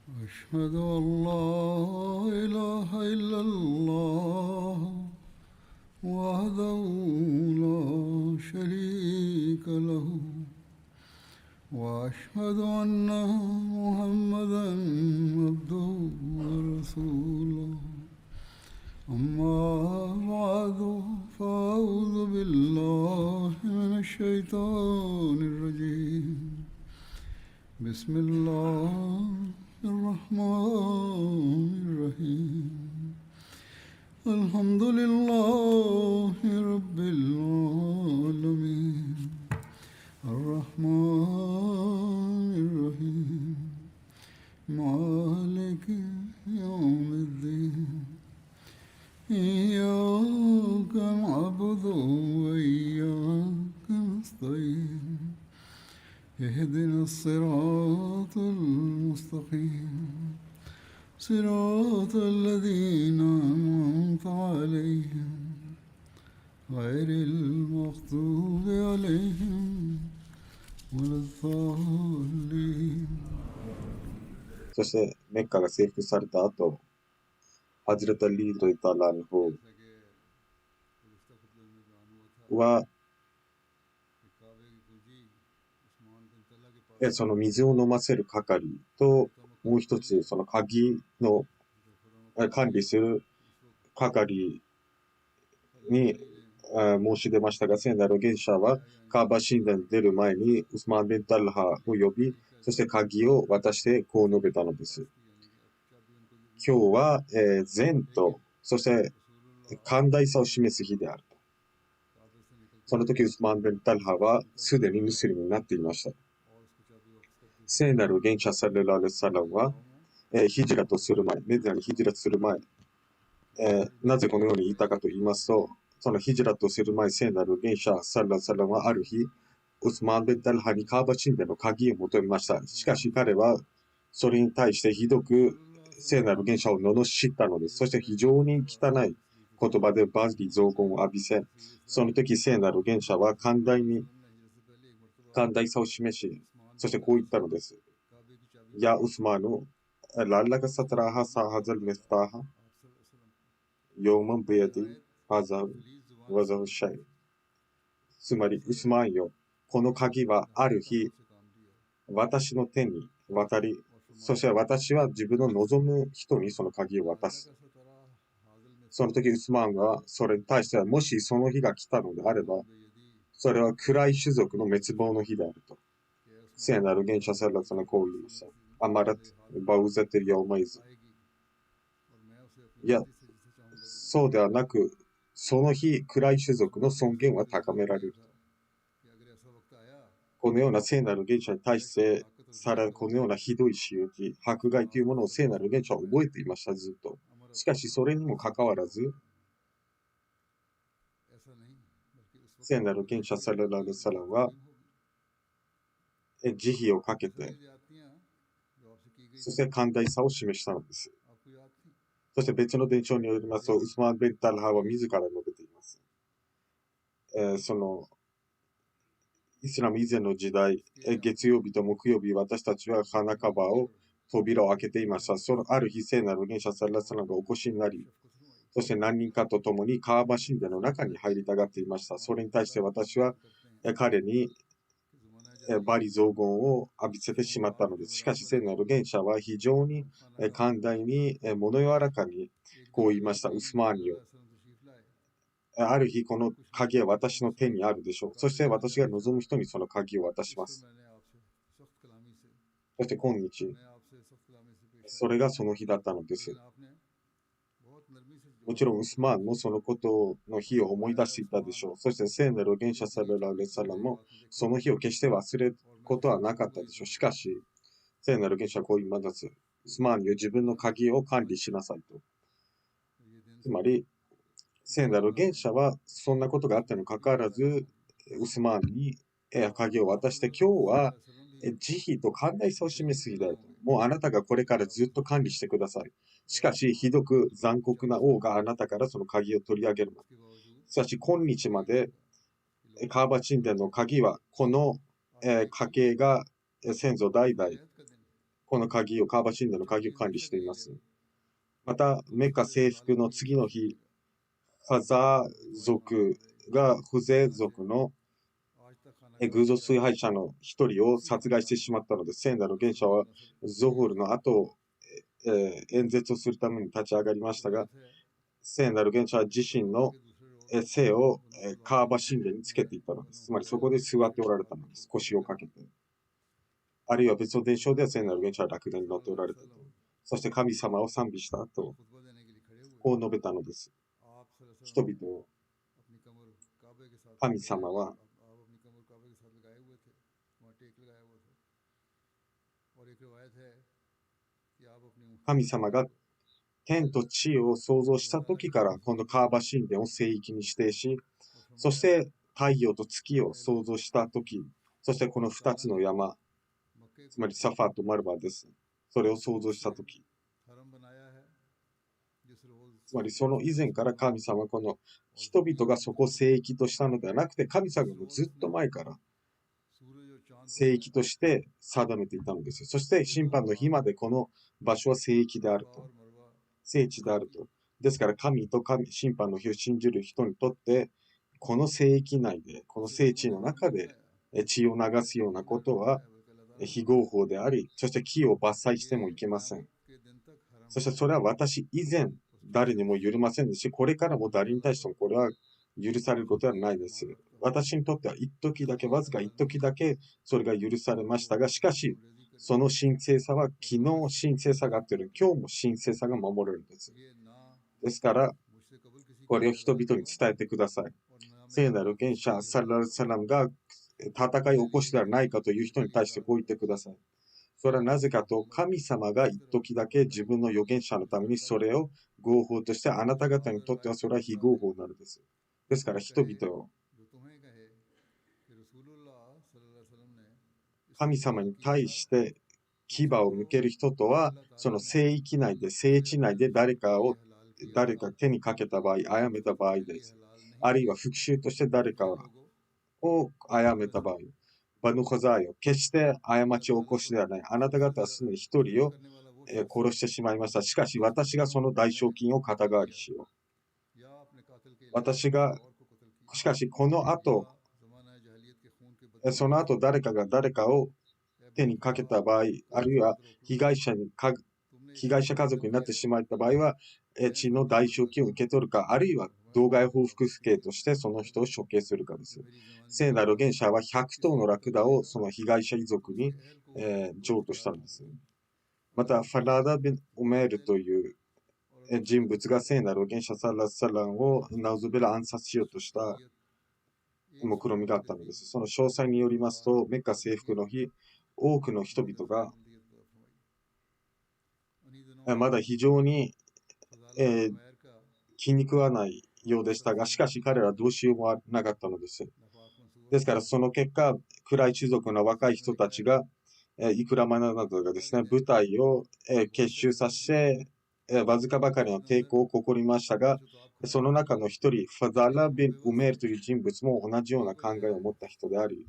أشهد أن لا إله إلا الله وحده لا شريك له وأشهد أن محمدا عبده ورسوله أما بعد فأعوذ بالله من الشيطان الرجيم بسم الله الرحمن الرحيم الحمد لله رب العالمين الرحمن الرحيم مالك يوم الدين إياك نعبد وإياك نستعين اهدنا الصراط المستقيم صراط الذين أنعمت عليهم غير المغضوب عليهم ولا الضالين そしてメッカが征服された後、ハジラタ・リードタランホは、その水を飲ませる係と、もう一つ、その鍵の管理する係に申し出ましたが、聖なる預言者はカーバ神殿に出る前にウスマン・ビン・タルハを呼び、そして鍵を渡してこう述べたのです。今日は、善と、そして寛大さを示す日であると。その時ウスマン・ビン・タルハはすでにムスリムになっていました。聖なる預言者サルラーレサラムは、ヒジラとする前、メディナにヒジラとする前、なぜこのように言ったかと言いますと、そのヒジラとする前、聖なる預言者サルラーサラムはある日、ウスマン・ベンタルハにカーバ神殿の鍵を求めました。しかし彼はそれに対してひどく聖なる預言者を罵ったのです。そして非常に汚い言葉で罵詈雑言を浴びせ、その時聖なる預言者は寛大さを示し、そしてこう言ったのです。やウスマヌ、ラッラカサタラハサハザルメフタハ、ヨーマンベヤディ、ハザウ、ワザウシャイ。つまり、ウスマンよ、この鍵はある日、私の手に渡り、そして私は自分の望む人にその鍵を渡す。その時ウスマンはそれに対しては、もしその日が来たのであれば、それは暗い種族の滅亡の日であると。聖なる預言者サラさんはこう言いました。アマラト、バウザテリヤオマイズ。いや、そうではなく、その日、暗い種族の尊厳は高められる。このような聖なる預言者に対して、このようなひどい仕打ち、迫害というものを聖なる預言者は覚えていました、ずっと。しかし、それにもかかわらず、聖なる預言者サララルサラは、慈悲をかけて、そして寛大さを示したのです。そして別の伝承によりますと、ウスマン・ベンタルハは自ら述べています。そのイスラム以前の時代、月曜日と木曜日、私たちは花束を扉を開けていました。そのある日、聖なる預言者サラサラがお越しになり、そして何人かと共にカーバ神殿の中に入りたがっていました。それに対して私は彼に罵詈雑言を浴びせてしまったのです。しかし、聖なる預言者は非常に寛大に物柔らかにこう言いました。ウスマーニよ。ある日、この鍵は私の手にあるでしょう。そして私が望む人にその鍵を渡します。そして今日、それがその日だったのです。もちろん、ウスマンもそのことの日を思い出していたでしょう。そして、聖なる預言者サララレサラもその日を決して忘れることはなかったでしょう。しかし、聖なる預言者はこう言います。ウスマンに自分の鍵を管理しなさいと。つまり、聖なる預言者はそんなことがあったにもかかわらず、ウスマンに鍵を渡して、今日は慈悲と寛大さを示す日だよと。もうあなたがこれからずっと管理してください。しかし、ひどく残酷な王があなたからその鍵を取り上げるまで。しかし、今日までカーバ神殿の鍵は、この家系が先祖代々この鍵を、カーバ神殿の鍵を管理しています。また、メカ征服の次の日、ファザー族がフゼ族の偶像崇拝者の一人を殺害してしまったので、聖なる元首はゾフルの後、演説をするために立ち上がりましたが、聖なる元首は自身の背をカーバ神殿につけていったのです。つまりそこで座っておられたのです。腰をかけて。あるいは別の伝承では聖なる元首はラクダに乗っておられたと。そして神様を賛美した後、こう述べたのです。人々を、神様は神様が天と地を創造した時からこのカーバ神殿を聖域に指定し、そして太陽と月を創造した時、そしてこの2つの山、つまりサファーとマルバです。それを創造した時、つまりその以前から神様はこの人々がそこを聖域としたのではなくて、神様がずっと前から聖域として定めていたのです。そして審判の日までこの場所は聖域であると。聖地であると。ですから神と審判の日を信じる人にとって、この聖域内で、この聖地の中で血を流すようなことは非合法であり、そして木を伐採してもいけません。そしてそれは私以前誰にも許りませんし、これからも誰に対してもこれは許されることはないです。私にとっては一時だけ、わずか一時だけそれが許されましたが、しかし、その神聖さは昨日神聖さがあっている、今日も神聖さが守れるんです。ですから、これを人々に伝えてください。聖なる元首サラルサラムが戦いを起こしではないかという人に対してこう言ってください。それはなぜかと、神様が一時だけ自分の預言者のためにそれを合法として、あなた方にとってはそれは非合法なのです。ですから人々を神様に対して牙を向ける人とは、その聖域内で、聖地内で誰か手にかけた場合、殺めた場合です。あるいは復讐として誰かを殺めた場合、バヌコザーよ、決して過ちを起こしではない。あなた方はすでに一人を殺してしまいました。しかし私がその代償金を肩代わりしよう。しかしこの後、その後誰かが誰かを手にかけた場合、あるいは被害者家族になってしまった場合は、血の代償金を受け取るか、あるいは道外報復刑としてその人を処刑するかです。聖なる預言者は100頭のラクダをその被害者遺族に、譲渡したんです。また、ファラーダ・ビン・ウメールという人物が聖なる預言者サラサランをナウズベラ暗殺しようとした目論みがあったのです。その詳細によりますと、メッカ征服の日、多くの人々がまだ非常に、気に食わないようでしたが、しかし彼らはどうしようもなかったのです。ですからその結果、暗い種族の若い人たちが、イクラマナなどがですね、部隊を結集させ、わずかばかりの抵抗を試みましたが、その中の一人、ファザラ・ビン・ウメールという人物も同じような考えを持った人であり、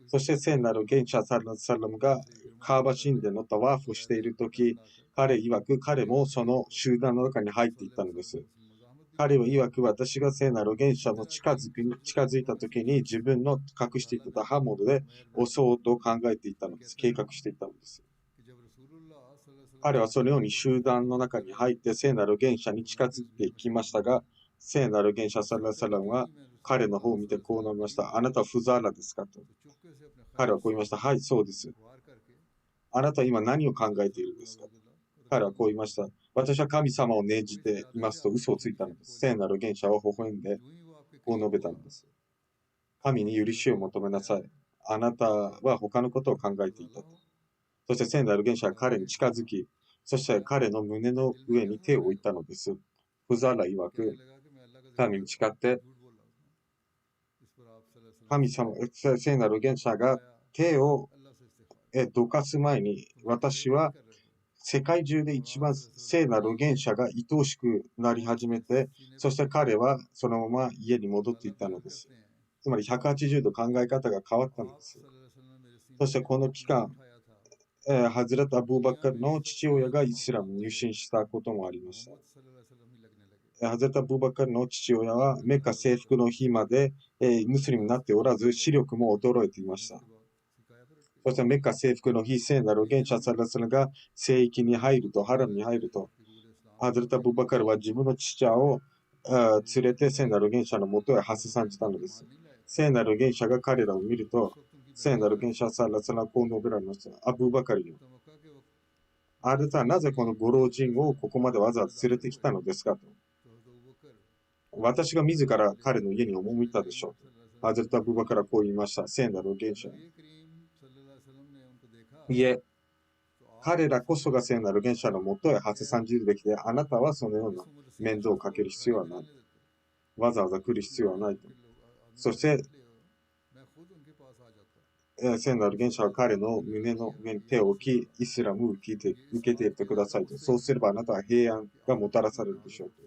そして聖なる元首サラムがカーバ神殿のタワーフをしているとき、彼曰く彼もその集団の中に入っていったのです。彼は曰く私が聖なる元首の近づいたときに自分の隠していた刃物で襲おうと考えていたのです。計画していたのです。彼はそのように集団の中に入って聖なる元首に近づいていきましたが、聖なる元首サラサランは彼の方を見てこう述べました。あなたはフザーラですかと。彼はこう言いました。はい、そうです。あなたは今何を考えているんですか。彼はこう言いました。私は神様を念じていますと嘘をついたのです。聖なる元首は微笑んでこう述べたのです。神に許しを求めなさい。あなたは他のことを考えていたと。そして聖なる元首は彼に近づき、そして彼の胸の上に手を置いたのです。フザーラ曰く、神に誓って、神様、聖なる元首が手をどかす前に、私は世界中で一番聖なる預言者が愛おしくなり始めて、そして彼はそのまま家に戻っていったのです。つまり180度考え方が変わったのです。そしてこの期間、ハズラト・アブーバッカルの父親がイスラムに入信したこともありました。ハズラト・アブーバッカルの父親はメッカ征服の日まで、ムスリムになっておらず、視力も衰えていました。そしてメッカ征服の日、聖なる現者サラサラが聖域に入ると、ハラムに入ると、ハズラト・アブーバッカルは自分の父親を連れて聖なる現者のもとへ発散したのです。聖なる現者が彼らを見ると、聖なる現者サラサラこう述べられました。アブーバカルよ。あなたはなぜこのご老人をここまでわざわざ連れてきたのですかと。私が自ら彼の家に赴いたでしょう。ハズラト・アブーバカルはこう言いました。聖なる現者。いえ、彼らこそが聖なる現者のもとへ発散じるべきで、あなたはそのような面倒をかける必要はない。わざわざ来る必要はないと。そして、聖なる現者は彼の胸の上に手を置き、イスラムを受けていってくださいと。そうすればあなたは平安がもたらされるでしょうと。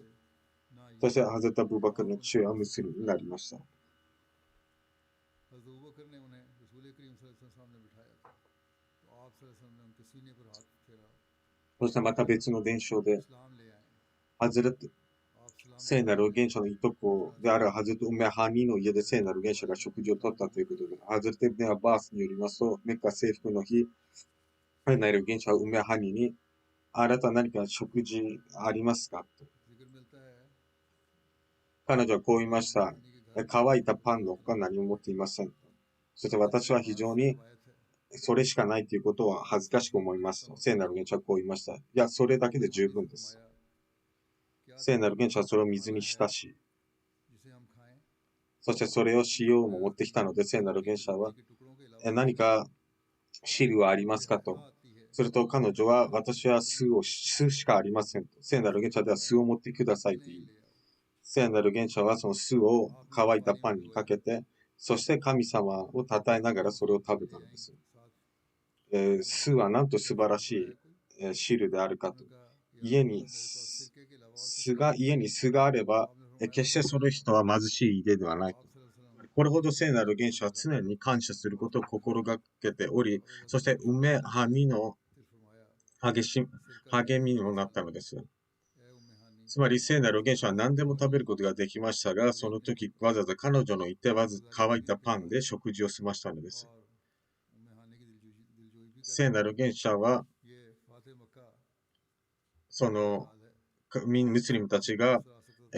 そして、ハゼタ・ブーバカルの父親はムスリムになりました。そしてまた別の伝承で、ハゼラト聖なる現象のいとこであるハズレト・ウメハニの家で聖なる現象が食事をとったということで、ハズレト・イブネ・アバースによりますと、メッカ征服の日、聖なる現象はウメハニに、あなたは何か食事ありますかと。彼女はこう言いました。乾いたパンの他何も持っていません。そして私は非常にそれしかないということは恥ずかしく思いますと。聖なる現象はこう言いました。いや、それだけで十分です。聖なる現象はそれを水に浸し、そしてそれを塩をも持ってきたので、聖なる現象は何か汁はありますかと。すると彼女は、私は酢しかありませんと。聖なる現象では酢を持ってくださいと言い、聖なる現象はその酢を乾いたパンにかけて、そして神様を称えながらそれを食べたのです。酢はなんと素晴らしい汁であるかと。家に酢があれば、決してその人は貧しい家ではないと。これほど聖なる現象は常に感謝することを心がけており、そして梅はみの励みにもなったのです。つまり聖なる現象は何でも食べることができましたが、その時わざわざ彼女の言って乾いたパンで食事を済ましたのです。聖なる現象は、そのムスリムたちが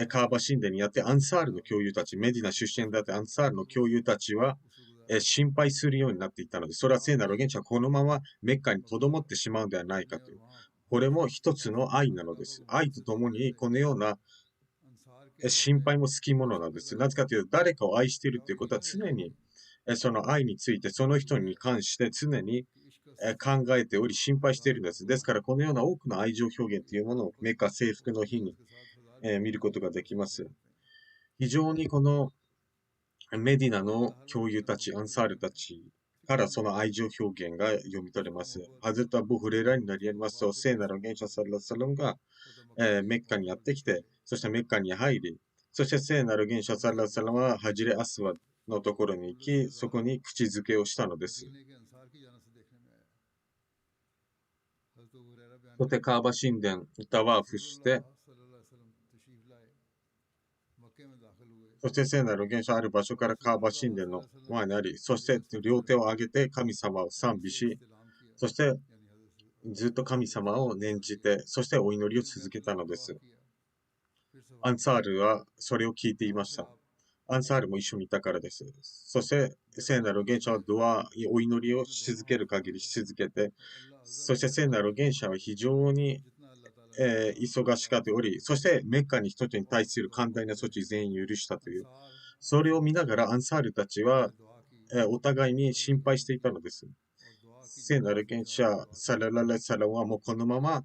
カーバ神殿にやってアンサールの教諭たち、メディナ出身だってアンサールの教諭たちは心配するようになっていたので、それは聖なる現象はこのままメッカに留まってしまうのではないかという。これも一つの愛なのです。愛とともにこのような心配も好きものなんです。なぜかというと、誰かを愛しているということは常にその愛について、その人に関して常に考えており心配しているんです。ですから、このような多くの愛情表現というものをメッカ征服の日に見ることができます。非常にこのメディナの教諭たち、アンサールたちからその愛情表現が読み取れます。ハズレット・アブ・フレイラになりますと、聖なる現象サルラサラムがメッカにやってきて、そしてメッカに入り、そして聖なる現象サルラサラムはハジレ・アスワのところに行き、そこに口づけをしたのです。そしてカーバ神殿、タワーフして、そして聖なる現象ある場所からカーバ神殿の前にあり、そして両手を上げて神様を賛美し、そしてずっと神様を念じて、そしてお祈りを続けたのです。アンサールはそれを聞いていました。アンサールも一緒にいたからです。そして聖なる現象はお祈りをし続ける限りし続けて、そして聖なる現象は非常に忙しかっており、そしてメッカに人に対する寛大な措置全員許したという、それを見ながらアンサールたちは、お互いに心配していたのです。聖なる賢者サラララサラはもうこのまま、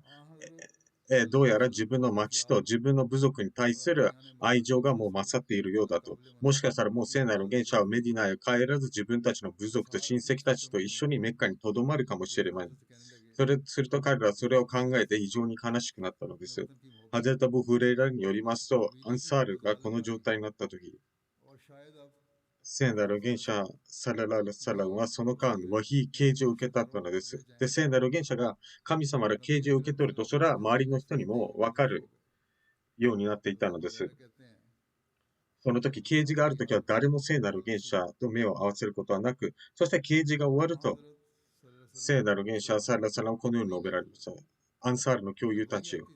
どうやら自分の町と自分の部族に対する愛情がもう勝っているようだと。もしかしたらもう聖なる賢者はメディナへ帰らず自分たちの部族と親戚たちと一緒にメッカに留まるかもしれません。すると彼らはそれを考えて非常に悲しくなったのです。ハゼタブ・フレイラによりますと、アンサールがこの状態になったとき、聖なる元者、サララルサラムはその間、ワヒ啓示を受けたのです。で、聖なる元者が神様の啓示を受け取ると、それは周りの人にもわかるようになっていたのです。その時、啓示がある時は誰も聖なる元者と目を合わせることはなく、そして啓示が終わると、聖なる元者、サララサラムはこのように述べられました。アンサールの教友たちよ。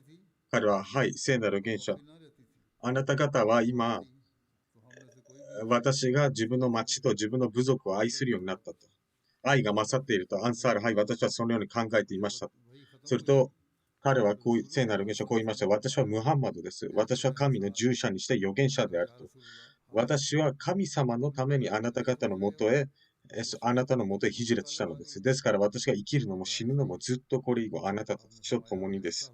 彼は、はい、聖なる元者。あなた方は今、私が自分の町と自分の部族を愛するようになったと。愛が勝っていると、アンサール、はい、私はそのように考えていました。すると、彼はこう聖なる元者こう言いました。私はムハンマドです。私は神の従者にして預言者であると。私は神様のためにあなた方のもとへ、あなたのもとへヒジレトしたのです。ですから私が生きるのも死ぬのもずっとこれ以後あなたたちと共にです。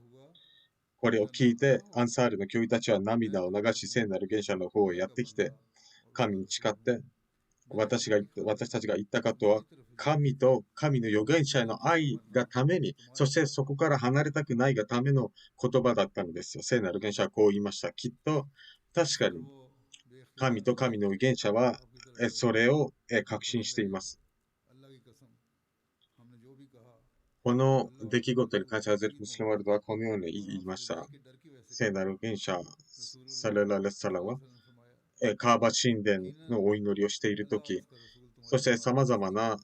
これを聞いて、アンサールの教諭たちは涙を流し、聖なる元者の方へやってきて、神に誓って、私たちが言ったことは、神と神の預言者への愛がために、そしてそこから離れたくないがための言葉だったのですよ。聖なる預言者はこう言いました。きっと、確かに、神と神の預言者は、それを確信しています。この出来事に関してハゼル・ムスリムワールドはこのように言いました。聖なる預言者、サララ・レッサラは、カーバ神殿のお祈りをしているとき、そして様々な、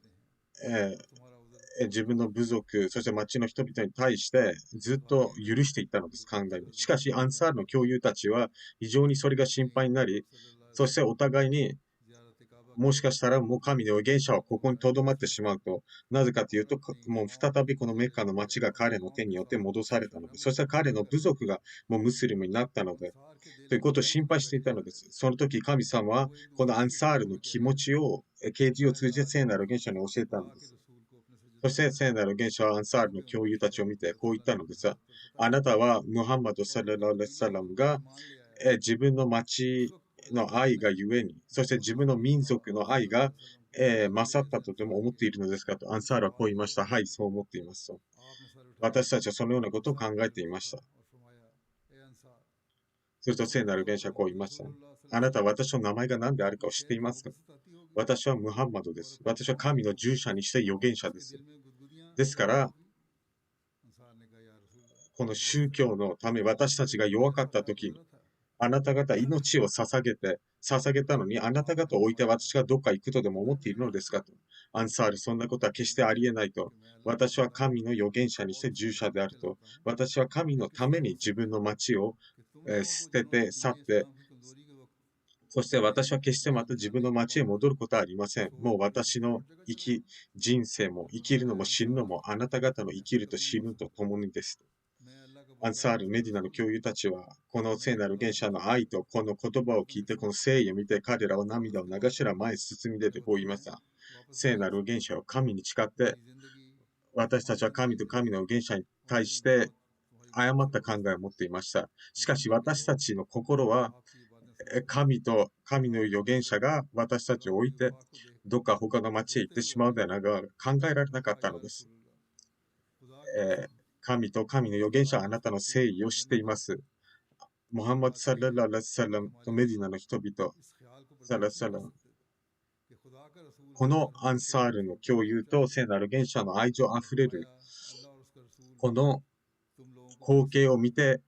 自分の部族、そして町の人々に対してずっと許していったのです、考えに。しかし、アンサールの教友たちは非常にそれが心配になり、そしてお互いにもしかしたらもう神の預言者はここに留まってしまうと、なぜかというと、もう再びこのメッカの町が彼の手によって戻されたので、そして彼の部族がもうムスリムになったので、ということを心配していたのです。その時神様はこのアンサールの気持ちを、啓示を通じて聖なる預言者に教えたのです。そして聖なる預言者はアンサールの教友たちを見てこう言ったのです。あなたはムハンマド・サララ・レッサラムが自分の町の愛がゆえに、そして自分の民族の愛が、勝ったとでも思っているのですかと、アンサールはこう言いました。はい、そう思っていますと。私たちはそのようなことを考えていました。すると聖なる預言者はこう言いました。あなたは私の名前が何であるかを知っていますか？私はムハンマドです。私は神の従者にして預言者です。ですから、この宗教のため私たちが弱かった時に、あなた方命を捧げたのに、あなた方を置いて私がどっか行くとでも思っているのですかと。アンサール、そんなことは決してありえないと。私は神の預言者にして従者であると。私は神のために自分の町を、捨てて去って、そして私は決してまた自分の町へ戻ることはありません。もう私の人生も生きるのも死ぬのもあなた方の生きると死ぬと共にです。アンサール、メディナの教諭たちは、この聖なる元者の愛とこの言葉を聞いて、この誠意を見て、彼らは涙を流しら前へ進み出てこう言いました。聖なる元者を神に誓って、私たちは神と神の元者に対して誤った考えを持っていました。しかし私たちの心は、神と神の預言者が私たちを置いて、どっか他の町へ行ってしまうではなく考えられなかったのです。神と神の預言者はあなたの誠意を知っています。ムハンマド・サララ・ラッサラムとメディナの人々、サラサラム。このアンサールの共有と聖なる元者の愛情あふれる、この光景を見て、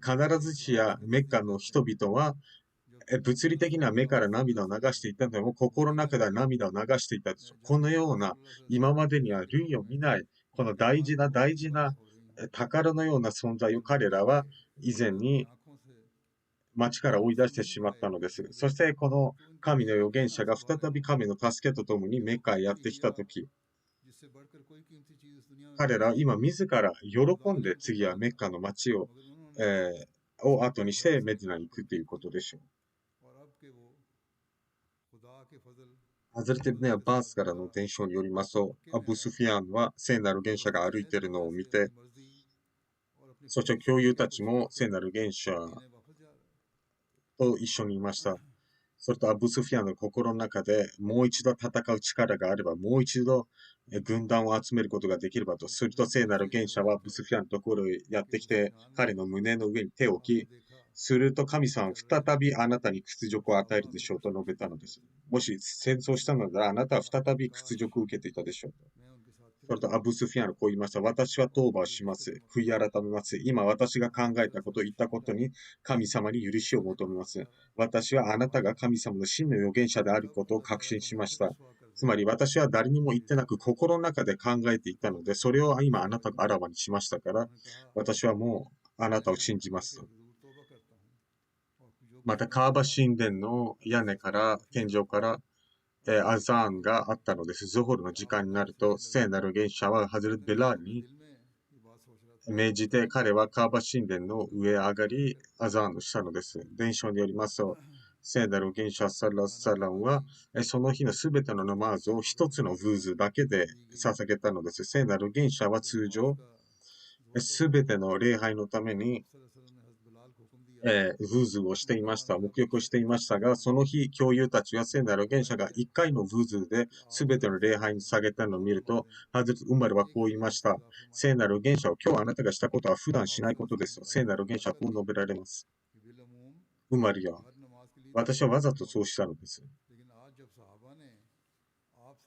必ずしやメッカの人々は、物理的な目から涙を流していたのでも、心の中では涙を流していたでしょう。このような、今までには類を見ない、この大事な宝のような存在を彼らは以前に町から追い出してしまったのです。そしてこの神の預言者が再び神の助けとともにメッカへやってきたとき、彼らは今自ら喜んで次はメッカの町を、後にしてメディナに行くということでしょう。ハズレテ・イブネ・アッバースからの伝承によりますと、アブ・スフィアンは聖なる元者が歩いているのを見て、そして教友たちも聖なる元者と一緒にいました。それとアブ・スフィアンの心の中でもう一度戦う力があれば、もう一度軍団を集めることができればと。すると聖なる元者はアブ・スフィアンのところへやってきて、彼の胸の上に手を置き、すると神様は再びあなたに屈辱を与えるでしょうと述べたのです。もし戦争したのならあなたは再び屈辱を受けていたでしょうと。それとアブスフィアンはこう言いました。私は当罵をします。悔い改めます。今私が考えたこと、言ったことに神様に許しを求めます。私はあなたが神様の真の預言者であることを確信しました。つまり私は誰にも言ってなく心の中で考えていたので、それを今あなたがあらわにしましたから、私はもうあなたを信じますと。またカーバ神殿の屋根から天井からアザーンがあったのです。ゾホルの時間になると、聖なる元首はハズレット・ベラールに命じて、彼はカーバ神殿の上へ上がり、アザーンをしたのです。伝承によりますと、聖なる元首サラサランは、その日のすべてのナマーズを一つのブーズだけで捧げたのです。聖なる元首は通常、すべての礼拝のためにブーズをしていました。沐浴をしていましたが、その日、教友たちは聖なる預言者が一回のブーズで全ての礼拝に下げたのを見ると、ハズレット・ウマルはこう言いました。聖なる預言者を今日あなたがしたことは普段しないことですと。聖なる預言者はこう述べられます。ウマルや、私はわざとそうしたのです。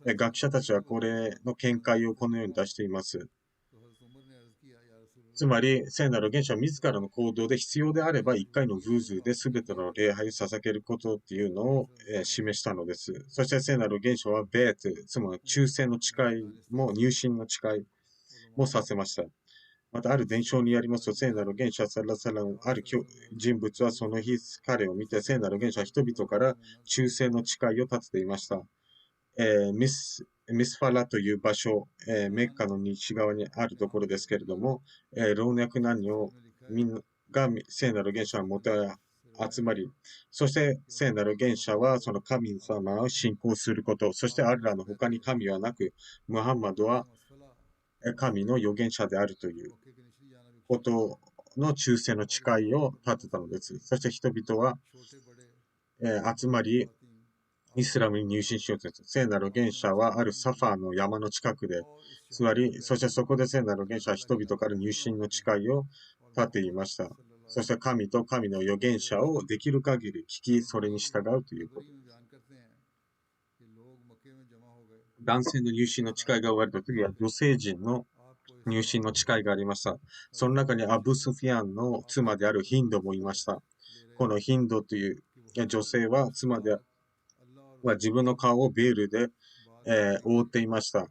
学者たちはこれの見解をこのように出しています。つまり、聖なる元首は自らの行動で必要であれば一回のブーズで全ての礼拝を捧げることっていうのを、示したのです。そして聖なる元首はベート、つまり忠誠の誓いも入信の誓いもさせました。また、ある伝承によりますと、聖なる元首はサラサラン、ある人物はその日彼を見て、聖なる元首は人々から忠誠の誓いを立てていました。ミスファラという場所、メッカの西側にあるところですけれども、老若男女みんなが聖なる元首のもとへ集まり、そして聖なる元首はその神様を信仰すること、そしてアルラの他に神はなく、ムハンマドは神の預言者であるということの忠誠の誓いを立てたのです。そして人々は、集まり、イスラムに入信しようとした。聖なる元首はあるサファーの山の近くで座り、そしてそこで聖なる元首は人々から入信の誓いを立ていました。そして神と神の預言者をできる限り聞き、それに従うということです。男性の入信の誓いが終わると次は女性陣の入信の誓いがありました。その中にアブスフィアンの妻であるヒンドもいました。このヒンドという女性は妻では自分の顔をベールで、覆っていました。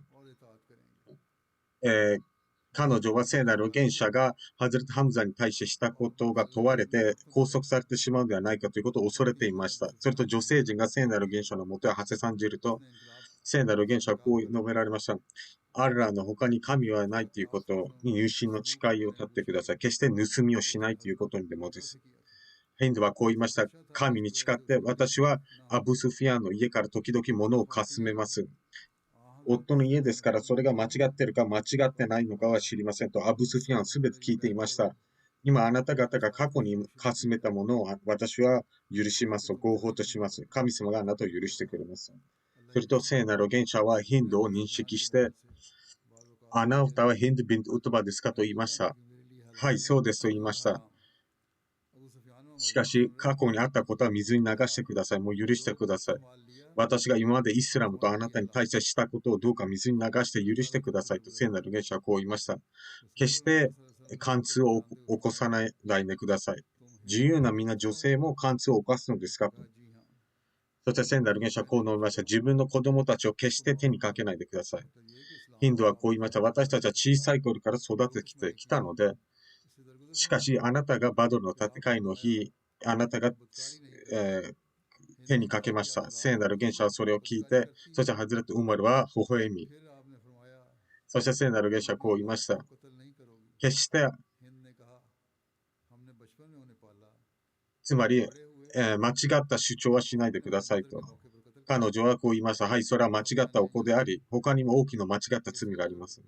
彼女は聖なる預言者がハズレット・ハムザに対してしたことが問われて拘束されてしまうのではないかということを恐れていました。それと女性陣が聖なる預言者のもとへはせ参じると、聖なる預言者はこう述べられました。アルラの他に神はないということに入信の誓いを立ってください。決して盗みをしないということにでもです。ヒンドはこう言いました。神に誓って私はアブスフィアンの家から時々物をかすめます。夫の家ですからそれが間違っているか間違ってないのかは知りませんとアブスフィアンはすべて聞いていました。今あなた方が過去にかすめたものを私は許しますと合法とします。神様があなたを許してくれます。すると聖なる預言者はヒンドを認識して、あなたはヒンド・ビント・ウトバですかと言いました。はい、そうですと言いました。しかし、過去にあったことは水に流してください。もう許してください。私が今までイスラムとあなたに対してしたことをどうか水に流して許してくださいと聖なる預言者はこう言いました。決して貫通を起こさないでください。自由な皆女性も貫通を犯すのですかと。そして聖なる預言者はこう述べました。自分の子供たちを決して手にかけないでください。ヒンドはこう言いました。私たちは小さい頃から育ててきたので、しかしあなたがバドルの戦いの日、あなたが、手にかけました。聖なる預言者はそれを聞いて、そしてハズレット・ウマルは微笑み、そして聖なる預言者はこう言いました。決して、つまり、間違った主張はしないでくださいと。彼女はこう言いました。はい、それは間違ったお子であり、他にも大きな間違った罪があります。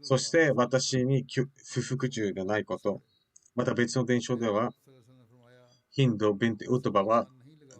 そして私に不服従でないこと。また別の伝承では、ヒンド・ビンテ・ウトバは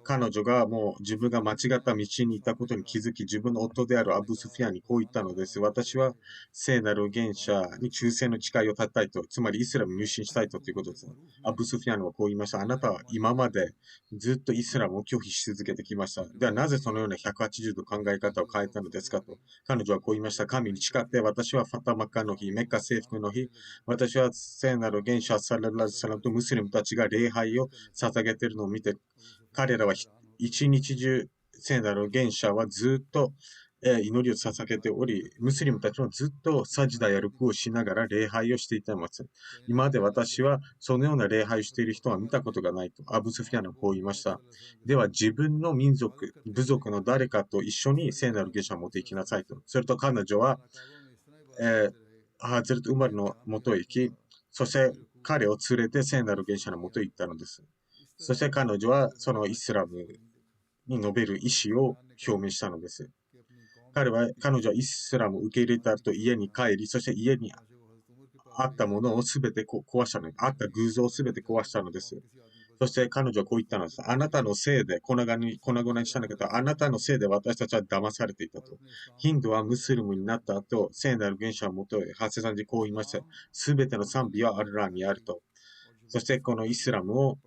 彼女がもう自分が間違った道にいたことに気づき、自分の夫であるアブ・スフィアンにこう言ったのです。私は聖なる元者に忠誠の誓いを立てたいと、つまりイスラムに入信したいということです。アブ・スフィアンはこう言いました。あなたは今までずっとイスラムを拒否し続けてきました。ではなぜそのような180度考え方を変えたのですかと。彼女はこう言いました。神に誓って私はファタマカの日、メッカ征服の日、私は聖なる元者サララサラムとムスリムたちが礼拝を捧げているのを見て、彼らは一日中、聖なる元者はずっと祈りを捧げており、ムスリムたちもずっとサジダやルクをしながら礼拝をしていたんです。今まで私はそのような礼拝をしている人は見たことがないと、アブスフィアンはこう言いました。では自分の民族、部族の誰かと一緒に聖なる元者を持って行きなさいと。すると彼女は、ハズレット・ウマルの元へ行き、そして彼を連れて聖なる元者の元へ行ったのです。そして彼女はそのイスラムに述べる意思を表明したのです。彼女はイスラムを受け入れた後家に帰り、そして家にあったものをすべて壊したのです。あった偶像をすべて壊したのです。そして彼女はこう言ったのです。あなたのせいで粉々にしたんだけど、あなたのせいで私たちは騙されていたと。ヒンドゥはムスリムになった後、聖なる元首はもとへ、ハセさんにこう言いました。すべての賛美はアルラーにあると。そしてこのイスラムを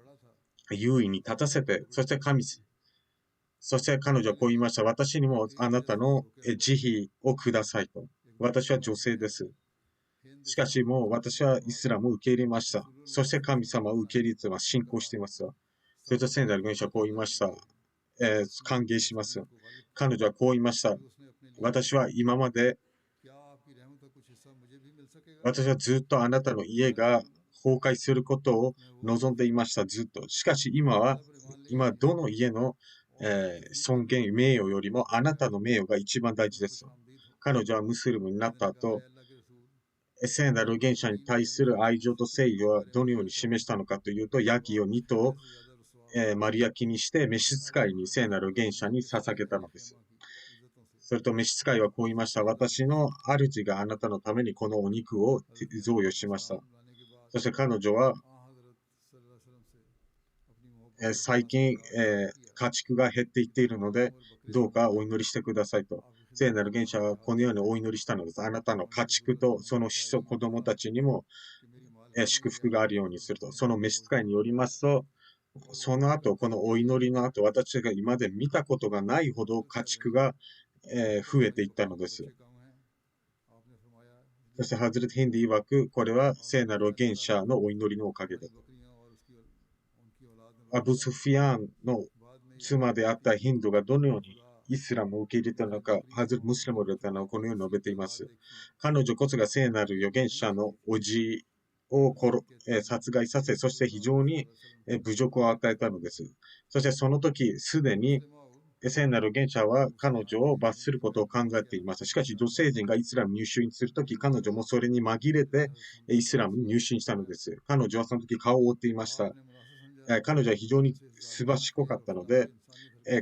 優位に立たせて、そして彼女はこう言いました。私にもあなたの慈悲をくださいと。私は女性です。しかしもう私はイスラムを受け入れました。そして神様を受け入れては信仰しています。それと聖なる元首はこう言いました。歓迎します。彼女はこう言いました。私は今まで、私はずっとあなたの家が崩壊することを望んでいました。ずっと。しかし今どの家の尊厳、名誉よりもあなたの名誉が一番大事です。彼女はムスリムになった後、聖なる元首に対する愛情と誠意はどのように示したのかというと、ヤギを2頭、丸焼きにして召使いに聖なる元首に捧げたのです。それと召使いはこう言いました。私の主があなたのためにこのお肉を贈与しました。そして彼女は、最近、家畜が減っていっているので、どうかお祈りしてくださいと。聖なる元首はこのようにお祈りしたのです。あなたの家畜とその子孫、子供たちにも、祝福があるようにすると。その召使いによりますと、その後、このお祈りの後、私が今まで見たことがないほど家畜が、増えていったのです。そして、ハズレット・ヒンディ曰く、これは聖なる元首のお祈りのおかげだと。アブ・スフィアンの妻であったヒンドゥがどのようにイスラムを受け入れたのか、ハズレット・ムスリムを入れたのをこのように述べています。彼女こそが聖なる預言者のおじを殺害させ、そして非常に侮辱を与えたのです。そしてその時、すでに聖なる元首は彼女を罰することを考えていました。しかし女性陣がイスラムに入信するとき、彼女もそれに紛れてイスラムに入信したのです。彼女はその時顔を覆っていました。彼女は非常にすばしこかったので、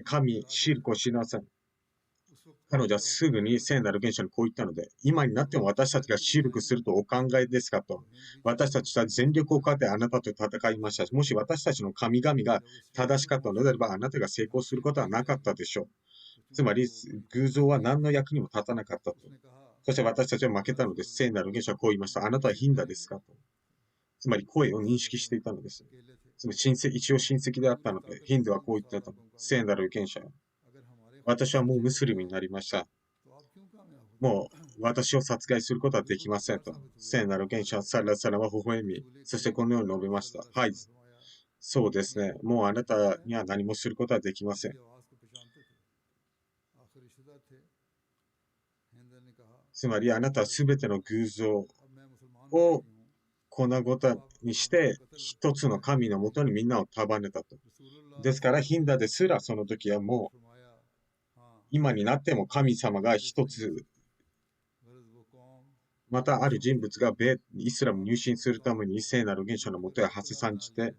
神、シルクをしなさい。彼女はすぐに聖なる元首にこう言ったので、今になっても私たちがシルクするとお考えですかと。私たちは全力をかけてあなたと戦いましたし、もし私たちの神々が正しかったのであれば、あなたが成功することはなかったでしょう。つまり、偶像は何の役にも立たなかったと。そして私たちは負けたのです。聖なる元首はこう言いました。あなたはヒンダですかと。つまり声を認識していたのです。つまり一応親戚であったので、ヒンドゥはこう言ってた。聖なる元首は。私はもうムスリムになりました。もう私を殺害することはできませんと。聖なる元首はサラサラは微笑み、そしてこのように述べました。はい。そうですね。もうあなたには何もすることはできません。つまりあなたはすべての偶像を粉々にして一つの神のもとにみんなを束ねたと。ですからヒンダですらその時はもう今になっても神様が一つ、またある人物がイスラムに入信するために聖なる元首のもとへ馳せ参じて、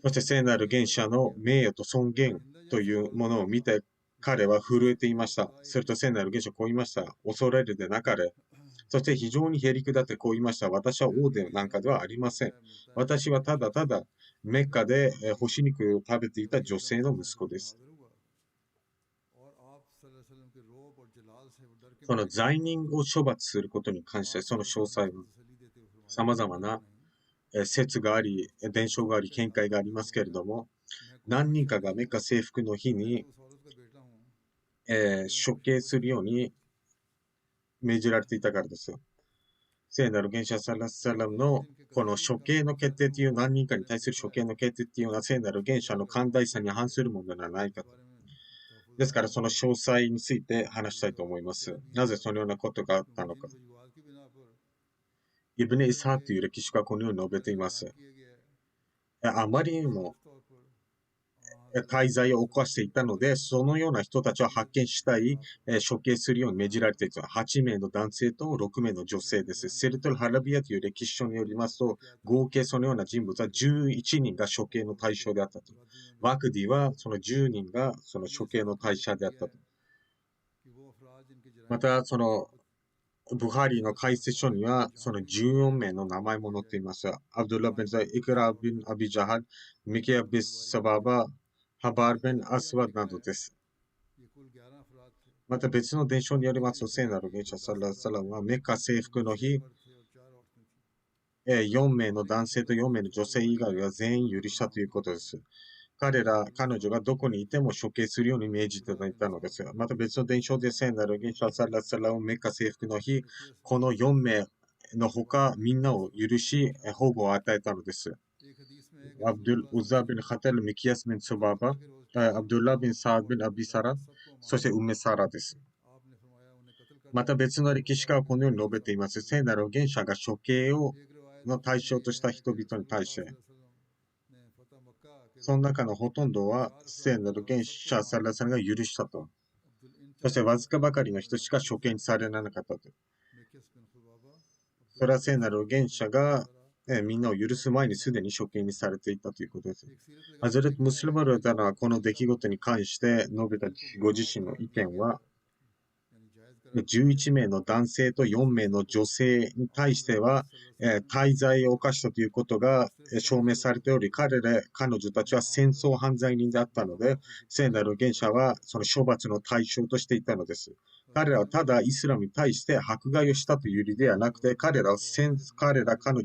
そして聖なる元首の名誉と尊厳というものを見て彼は震えていました。すると聖なる元首はこう言いました。恐れるでなかれ。そして非常にへりくだってこう言いました。私は王でなんかではありません。私はただただメッカで干し肉を食べていた女性の息子です。その罪人を処罰することに関して、その詳細は様々な説があり、伝承があり、見解がありますけれども、何人かがメッカ征服の日に、処刑するように命じられていたからです。聖なる元者サラッサラムのこの処刑の決定という何人かに対する処刑の決定というのは聖なる元者の寛大さに反するものではないかと。ですからその詳細について話したいと思います。なぜそのようなことがあったのか。イブネ・イスハーという歴史家はこのように述べています。あまりにも大罪を犯していたので、そのような人たちを発見したい、処刑するように命じられているのは8名の男性と6名の女性です。セルトル・ハラビアという歴史書によりますと、合計そのような人物は11人が処刑の対象であったと。ワクディはその10人がその処刑の対象であったと。また、そのブハリーの解説書には、その14名の名前も載っています。アブドゥラ・ベンザ・イクラ・ビン・アビジャハル、ミケア・ビス・サババ、ハバーベン・アスワなどです。また別の伝承によりますと、聖なる元者サラサラムはメッカ征服の日、4名の男性と4名の女性以外は全員許したということです。彼女がどこにいても処刑するように命じていたのです。また別の伝承で聖なる元者サラサラムメッカ征服の日、この4名のほかみんなを許し、保護を与えたのです。アブドゥル・ウザビン・ハテル・ミキヤス・ビン・スババ、アブドゥラ・ビン・サービン・アビサラ、そしてウメサラです。また別の歴史家はこのように述べています。聖なる元者が処刑の対象とした人々に対して、その中のほとんどは聖なる元者サラさんが許したと。そしてわずかばかりの人しか処刑にされなかったと。それは聖なる元者がみんなを許す前にすでに処刑にされていたということです。ハズレット・ムスリム・ラダナはこの出来事に関して述べたご自身の意見は、11名の男性と4名の女性に対しては、大罪を犯したということが証明されており、彼女たちは戦争犯罪人であったので、聖なる元者はその処罰の対象としていたのです。彼らはただイスラムに対して迫害をしたという理ではなくて、彼女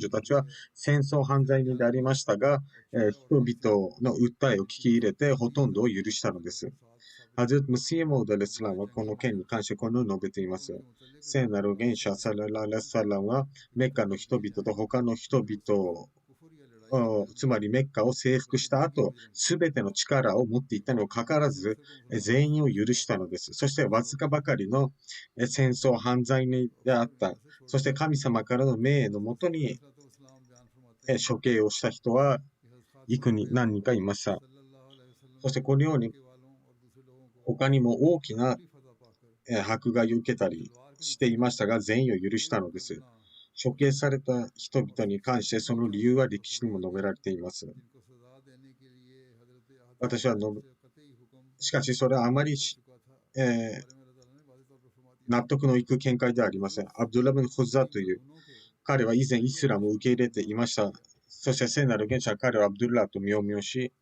たちは戦争犯罪人でありましたが、人々の訴えを聞き入れてほとんどを許したのです。ハズレット・ムシーモード・アレスラムはこの件に関してこのように述べています。聖なる元者サララレサラムはメッカの人々と他の人々つまりメッカを征服した後、すべての力を持っていたにもかかわらず、全員を許したのです。そしてわずかばかりの戦争犯罪人であった。そして神様からの命令のもとに処刑をした人は何人かいました。そしてこのように他にも大きな迫害を受けたりしていましたが、全員を許したのです。処刑された人々に関してその理由は歴史にも述べられています。私はしかしそれはあまり、納得のいく見解ではありません。アブドゥラブン・フザという彼は以前イスラムを受け入れていました。そして聖なる元者は彼はアブドゥラと命名し、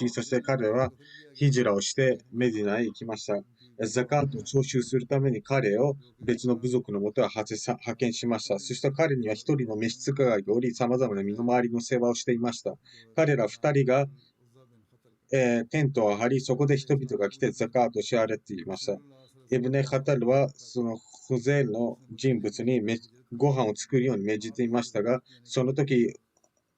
そして彼はヒジラをしてメディナへ行きました。ザカートを徴収するために彼を別の部族のもとへ派遣しました。そして彼には一人の召使いがおり、様々な身の回りの世話をしていました。彼ら二人が、テントを張り、そこで人々が来てザカートを支払っていました。イブネ・ハタルはそのフゼールの人物にご飯を作るように命じていましたが、その時、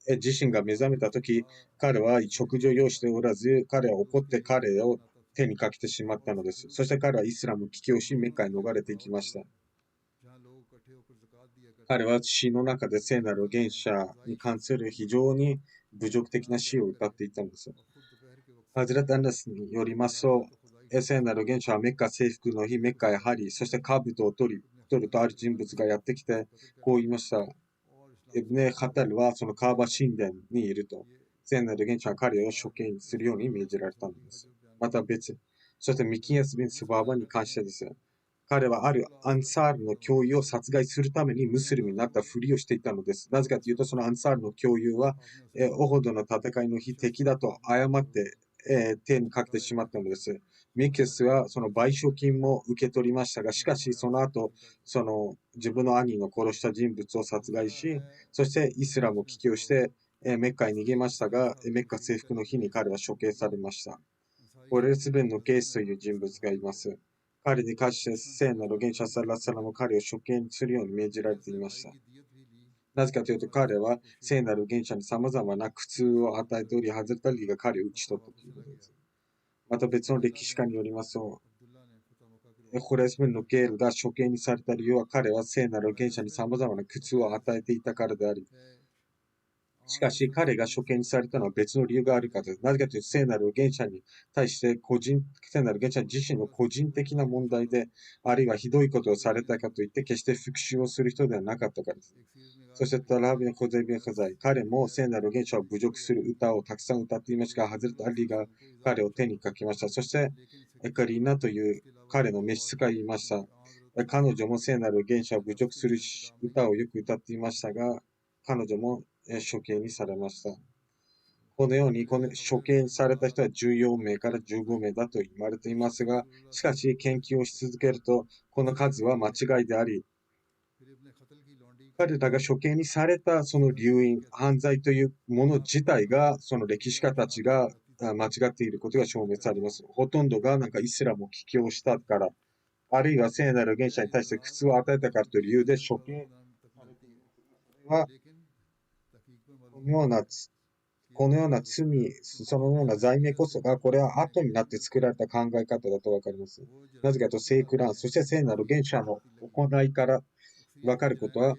自身が目覚めた時、彼は食事を用意しておらず、彼は怒って彼を手にかけてしまったのです。そして彼はイスラムを帰教し、メッカへ逃れていきました。彼は詩の中で聖なる元者に関する非常に侮辱的な詩を歌っていたんです。ハズラット・アナスによりますと、聖なる元者はメッカ征服の日、メッカへ入り、そして兜を取るとある人物がやってきて、こう言いました。イブネ・ハタルはそのカーバ神殿にいると。聖なる元者は彼を処刑するように命じられたのです。またそしてミキヤス・ビン・スバーバに関してです。彼はあるアンサールの教諭を殺害するためにムスリムになったふりをしていたのです。なぜかというと、そのアンサールの教諭は、オホドの戦いの日、敵だと誤って、手にかけてしまったのです。ミケスはその賠償金も受け取りましたが、しかしその後、その自分の兄の殺した人物を殺害し、そしてイスラムを帰教して、メッカへ逃げましたが、メッカ征服の日に彼は処刑されました。ホレスベンのケースという人物がいます。彼に関して聖なる現者サラサラも彼を処刑するように命じられていました。なぜかというと彼は聖なる現者に様々な苦痛を与えており、ハズレタリーが彼を討ち取ったということです。また別の歴史家によりますと、ホレスベンのゲールが処刑にされた理由は彼は聖なる現者に様々な苦痛を与えていたからであり、しかし彼が処刑にされたのは別の理由があるからです。なぜかというと聖なる現者に対して聖なる現者自身の個人的な問題で、あるいはひどいことをされたかといって決して復讐をする人ではなかったからです。そしてタラビのコゼビンフザイ、彼も聖なる現者を侮辱する歌をたくさん歌っていましたが、ハズレット・アリが彼を手にかけました。そして、エカリーナという彼の召使いがいました。彼女も聖なる現者を侮辱する歌をよく歌っていましたが、彼女も処刑にされました。このように、この処刑された人は14名から15名だと言われていますが、しかし研究をし続けると、この数は間違いであり、彼らが処刑にされたその流因、犯罪というもの自体が、その歴史家たちが間違っていることが証明されます。ほとんどがなんかイスラムを帰教したから、あるいは聖なる現者に対して苦痛を与えたからという理由で処刑されている。それは、このようなこのような罪、そのような罪名こそが、これは後になって作られた考え方だとわかります。なぜかというと、聖クラン、そして聖なる現者の行いからわかることは、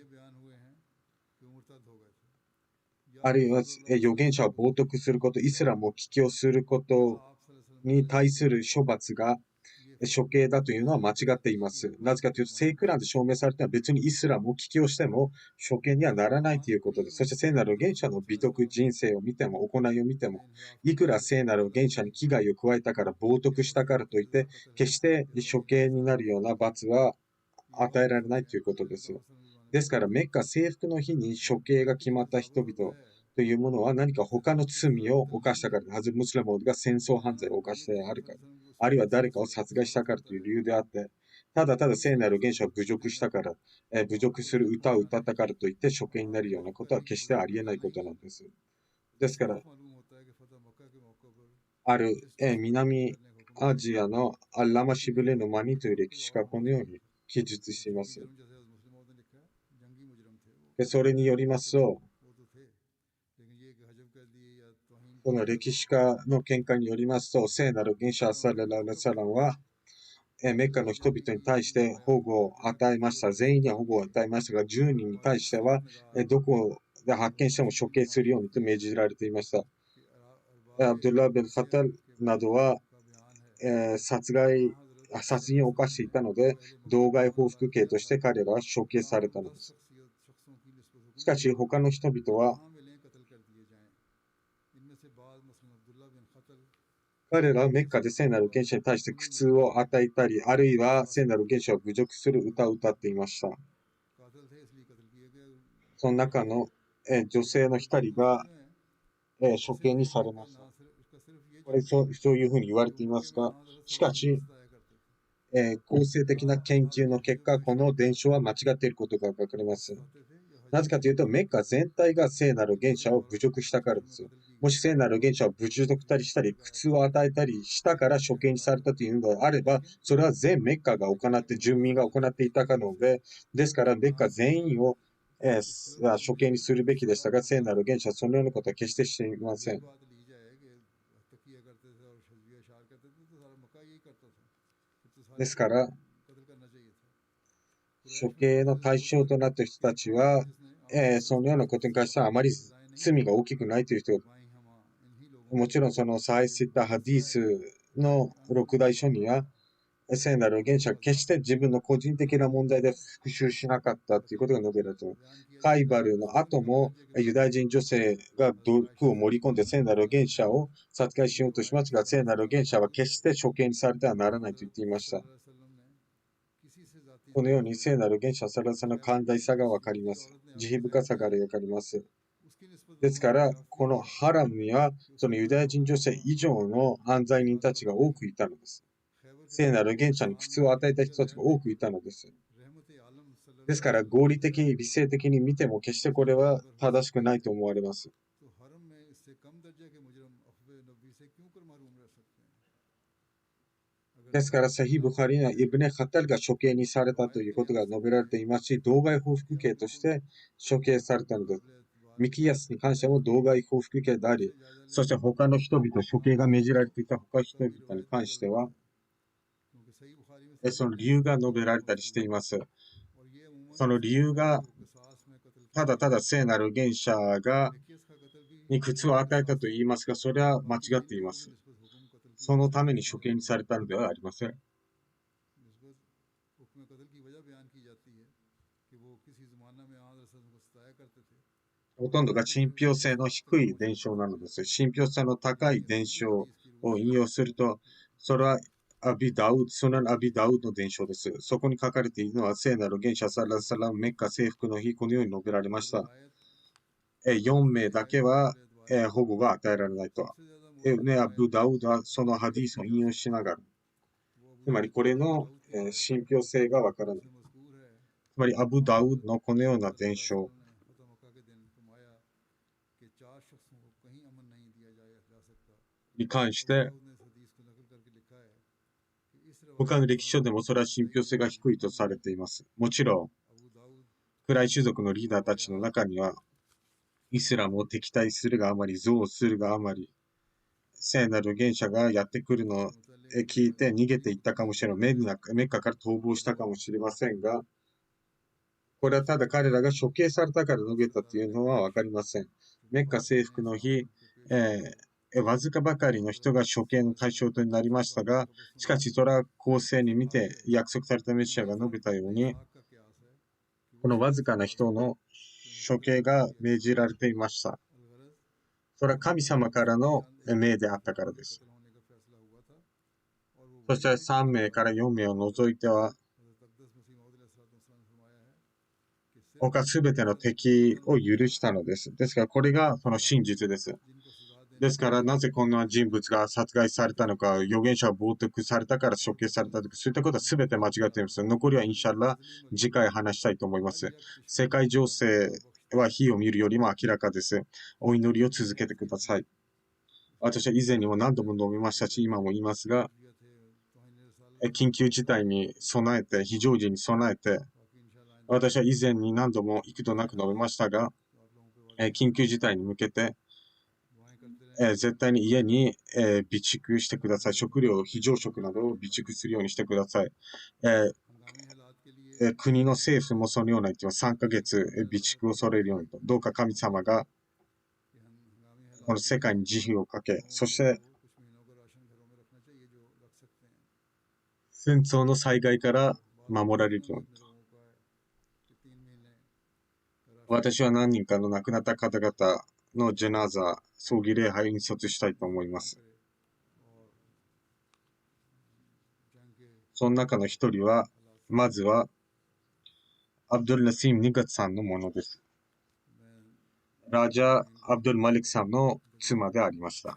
あるいは預言者を冒涜すること、イスラムを帰教することに対する処罰が処刑だというのは間違っています。なぜかというと、聖クランで証明されたのは別にイスラムを帰教しても処刑にはならないということです。そして聖なる現者の美徳人生を見ても、行いを見ても、いくら聖なる現者に危害を加えたから、冒涜したからといって、決して処刑になるような罰は与えられないということです。ですから、メッカ征服の日に処刑が決まった人々というものは何か他の罪を犯したから、ハズムスリムが戦争犯罪を犯してあるから、あるいは誰かを殺害したからという理由であって、ただただ聖なる現象を侮辱したから、侮辱する歌を歌ったからといって処刑になるようなことは決してありえないことなんです。ですから、ある、南アジアのアッラマ・シブレのマニという歴史家はこのように記述しています。でそれによりますと、この歴史家の見解によりますと、聖なる現者サララサランは、メッカの人々に対して保護を与えました。全員には保護を与えましたが、10人に対しては、どこで発見しても処刑するようにと命じられていました。アブドゥラ・ベル・ファタルなどは、殺人を犯していたので、道外報復刑として彼らは処刑されたのです。しかし、他の人々は、彼らはメッカで聖なる現象に対して苦痛を与えたり、あるいは聖なる現象を侮辱する歌を歌っていました。その中の、女性の一人が、処刑にされました。これそういうふうに言われていますが、しかし、構成的な研究の結果、この伝承は間違っていることが分かります。なぜかというと、メッカ全体が聖なる現者を侮辱したからです。もし聖なる現者を侮辱したり、苦痛を与えたりしたから処刑にされたというのであれば、それは全メッカが行って、住民が行っていたので、ですからメッカ全員を、処刑にするべきでしたが、聖なる現者はそのようなことは決してしていません。ですから、処刑の対象となった人たちは、そのようなことに関してはあまり罪が大きくないという人、もちろんそのサイシッタ・ハディースの六大書には、聖なる現者は決して自分の個人的な問題で復讐しなかったということが述べられています。カイバルの後もユダヤ人女性が毒を盛り込んで聖なる現者を殺害しようとしますが、聖なる現者は決して処刑にされてはならないと言っていました。このように聖なる原者サラサの寛大さがわかります。慈悲深さがわかります。ですから、このハラムには、そのユダヤ人女性以上の犯罪人たちが多くいたのです。聖なる原者に苦痛を与えた人たちが多くいたのです。ですから、合理的、理性的に見ても決してこれは正しくないと思われます。ですから、サヒ・ブハリにはイブネ・ハタルが処刑にされたということが述べられていますし、同外報復刑として処刑されたのです。ミキヤスに関しても同外報復刑であり、そして他の人々、処刑が命じられていた他の人々に関しては、その理由が述べられたりしています。その理由が、ただただ聖なる原者に苦痛を与えたと言いますが、それは間違っています。そのために処刑にされたのではありません。ほとんどが信憑性の低い伝承なのです。信憑性の高い伝承を引用すると、それはアビダウド、スナンアビダウドの伝承です。そこに書かれているのは、聖なる原者サラサラムメッカ征服の日、このように述べられました。4名だけは保護が与えられないと。アブダウドはそのハディースを引用しながら、つまりこれの信憑性がわからない。つまりアブダウドのこのような伝承に関して、他の歴史書でもそれは信憑性が低いとされています。もちろん、暗い種族のリーダーたちの中には、イスラムを敵対するがあまり、憎悪するがあまり、聖なる原者がやってくるのを聞いて逃げていったかもしれない。メッカから逃亡したかもしれませんが、これはただ彼らが処刑されたから逃げたというのはわかりません。メッカ征服の日、わずかばかりの人が処刑の対象となりましたが、しかしそれは公正に見て約束されたメシアが述べたように、このわずかな人の処刑が命じられていました。それは神様からの命であったからです。そして3名から4名を除いては、他すべての敵を許したのです。ですからこれがその真実です。ですからなぜこんな人物が殺害されたのか、預言者を冒涜されたから処刑されたとか、そういったことはすべて間違っています。残りはインシャッラ次回話したいと思います。世界情勢は火を見るよりも明らかです。お祈りを続けてください。私は以前にも何度も述べましたし、今も言いますが、緊急事態に備えて、非常時に備えて、私は以前に何度も幾度なく述べましたが、緊急事態に向けて、絶対に家に、備蓄してください。食料、非常食などを備蓄するようにしてください。国の政府もそのような言ってます。3ヶ月備蓄をされるようにと。どうか神様がこの世界に慈悲をかけ、そして戦争の災害から守られるようにと。私は何人かの亡くなった方々のジェナーザー、葬儀礼拝に卒したいと思います。その中の一人は、まずは、アブドゥル・ナシーム・ニガツさんのものです。ラジャ・アブドゥル・マリクさんの妻でありました。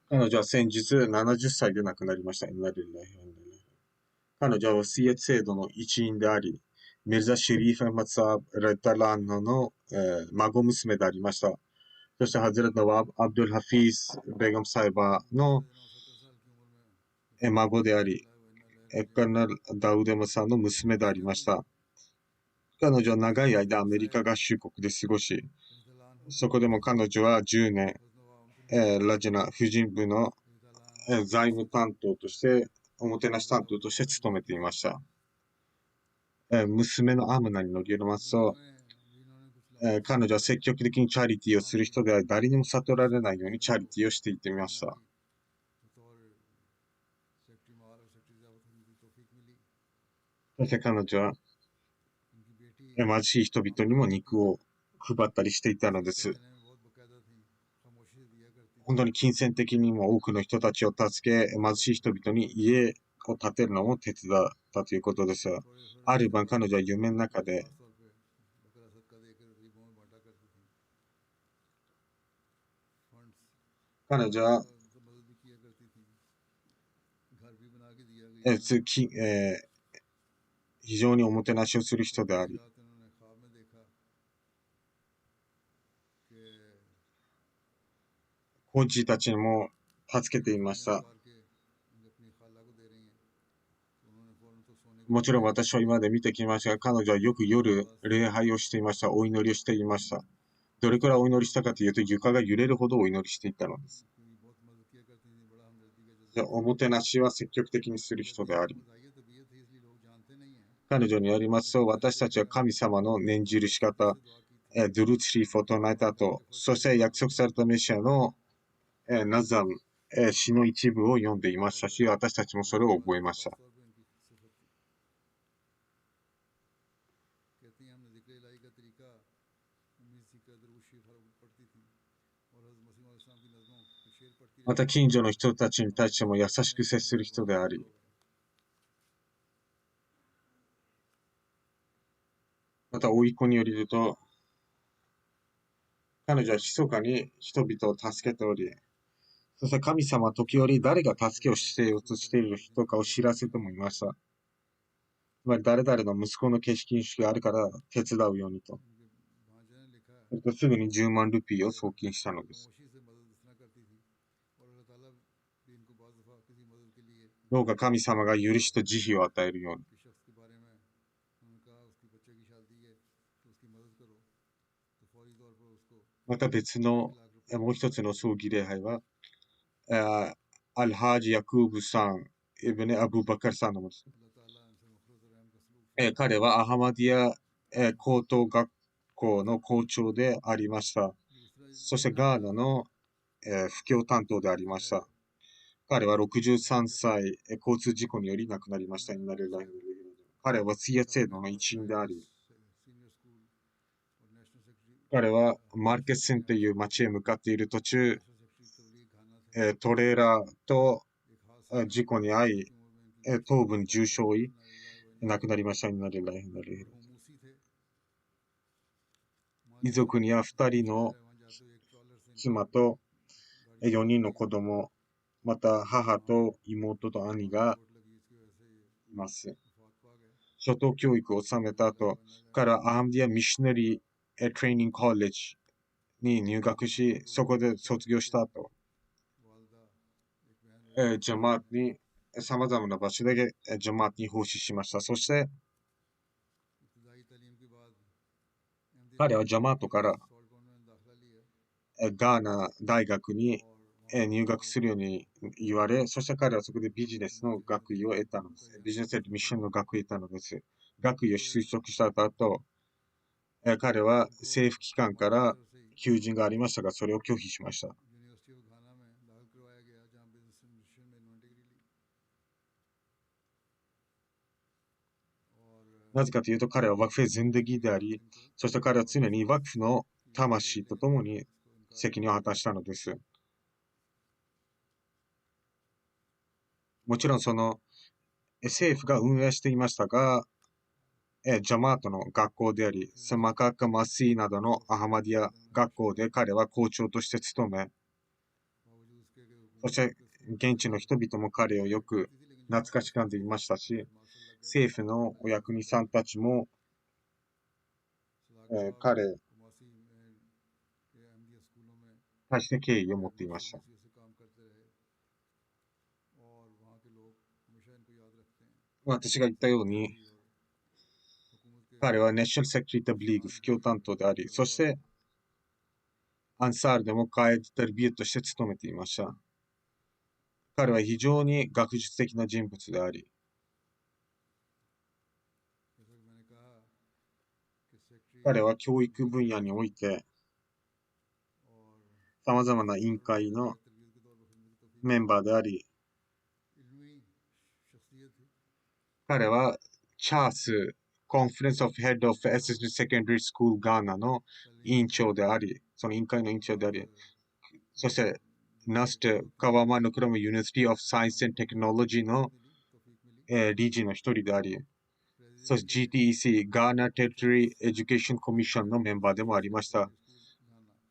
彼女は先日70歳で亡くなりました。彼女はワシエット制度の一員であり、ミルザ・シェリーフ・マツァブ・レタランノの、孫娘でありました。そしてハズラト・ナワブ・アブドゥル・ハフィーズ・ベガム・サイバーの孫であり、カナル・ダウデムさんの娘でありました。彼女は長い間アメリカ合衆国で過ごし、そこでも彼女は10年、ラジナ婦人部の財務担当として、おもてなし担当として務めていました。娘のアムナに乗り入れますと、彼女は積極的にチャリティーをする人では誰にも悟られないようにチャリティーをしていってみました。そそして彼女は貧しい人々にも肉を配ったりしていたのです。本当に金銭的にも多くの人たちを助け、貧しい人々に家を建てるのも手伝ったということです。ある晩彼女は夢の中で彼女は非常におもてなしをする人であり、コーチたちにも助けていました。もちろん私は今まで見てきましたが、彼女はよく夜礼拝をしていました。お祈りをしていました。どれくらいお祈りしたかというと、床が揺れるほどお祈りしていたのです。おもてなしは積極的にする人であり、彼女によりますと、私たちは神様の念じる仕方、ドゥルーツシリフを唱えた後、そして約束されたメシアのナザム、詩の一部を読んでいましたし、私たちもそれを覚えました。また近所の人たちに対しても優しく接する人であり、また甥っ子によると、彼女は密かに人々を助けており、そして神様は時折誰が助けをしていようとしている人かを知らせてもいました。つまり誰々の息子の景色式があるから手伝うようにと。それとすぐに10万ルピーを送金したのです。どうか神様が許しと慈悲を与えるように。また別のもう一つの葬儀礼拝は、アルハージ・ヤクーブさん、イブネ・アブ・バカルさんのものです。彼はアハマディア、高等学校の校長でありました。そしてガーナの、布教担当でありました。彼は63歳、交通事故により亡くなりました。彼はツイア制度の一員であり、彼はマルケスセンという町へ向かっている途中、トレーラーと事故に遭い、頭部に重傷を負い、亡くなりました。遺族には2人の妻と4人の子供、また母と妹と兄がいます。初等教育を収めた後、彼はアハムディア・ミッショナリー・トレーニング・コレッジに入学し、そこで卒業した後、ジャマートに、様々な場所でジャマートに奉仕しました。そして、彼はジャマートからガーナ大学に入学するように言われ、そして彼はそこでビジネスの学位を得たのです。ビジネスミッションの学位を得たのです。学位を取得した後、彼は政府機関から求人がありましたが、それを拒否しました。なぜかというと、彼はワクフェゼンデギであり、そして彼は常にワクフの魂とともに責任を果たしたのです。もちろんその政府が運営していましたが、ジャマートの学校であり、サマカカマシーなどのアハマディア学校で彼は校長として務め、そして現地の人々も彼をよく懐かしがんでいましたし、政府のお役人さんたちも、彼に対して敬意を持っていました。私が言ったように、彼はネッショナルセクリタブリーグ布教担当であり、そしてアンサールでもカエデ・タルビエとして務めていました。彼は非常に学術的な人物であり、彼は教育分野において、様々な委員会のメンバーであり、彼はチャース、コンフェレンスオフヘッドオフエスセケンダリースクールガーナの委員長であり、その委員会の委員長であり、そして、ナステ、カワマヌクラムユニバーシティオフサイエンス&テクノロジーの、理事の一人であり、そして GTEC、ガーナテリトリーエデュケーションコミッションのメンバーでもありました。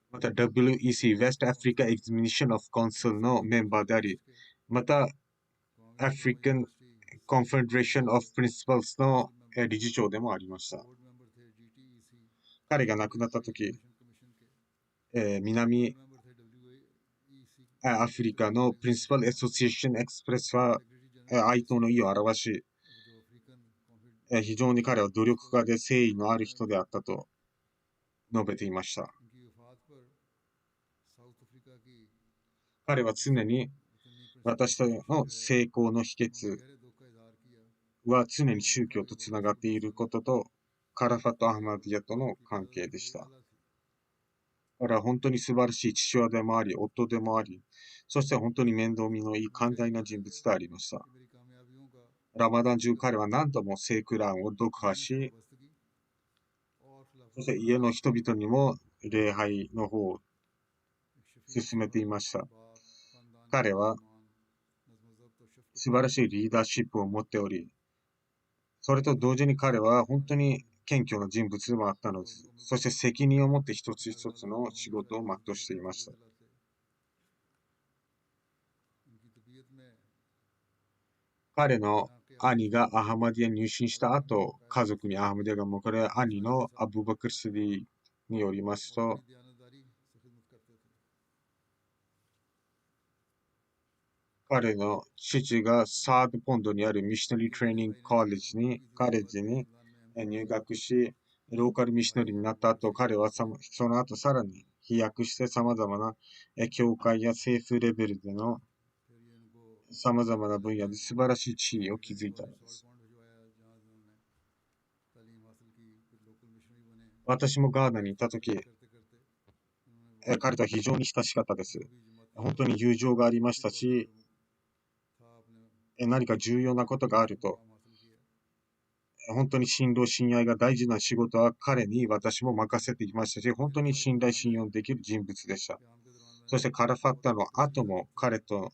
また WEC、West Africa Examination of Council のメンバーであり、また African Confederation of Principals の理事長でもありました。彼が亡くなった時、南アフリカのプリンシパル・エソシエーション・エクスプレスは哀悼の意を表し、非常に彼は努力家で誠意のある人であったと述べていました。彼は常に私たちの成功の秘訣は常に宗教とつながっていることとカラファト・アハマディヤとの関係でした。彼は本当に素晴らしい父親でもあり、夫でもあり、そして本当に面倒見のいい寛大な人物でありました。ラマダン中彼は何度も聖クランを読破し、そして家の人々にも礼拝の方を進めていました。彼は素晴らしいリーダーシップを持っており、それと同時に彼は本当に謙虚な人物でもあったのです。そして責任を持って一つ一つの仕事を全うしていました。彼の兄がアハマディアに入信した後、家族にアハマディアがもうこれ兄のアブバクル・スディによりますと、彼の父がサードポンドにあるミッショナリー・トレーニング・カレッジに入学し、ローカルミッショナリーになった後、彼はその後さらに飛躍して様々な教会や政府レベルでの様々な分野で素晴らしい地位を築いたのです。私もガーナにいたとき、彼とは非常に親しかったです。本当に友情がありましたし、何か重要なことがあると、本当に信頼信愛が大事な仕事は彼に私も任せていましたし、本当に信頼信用できる人物でした。そしてカラファッタの後も彼と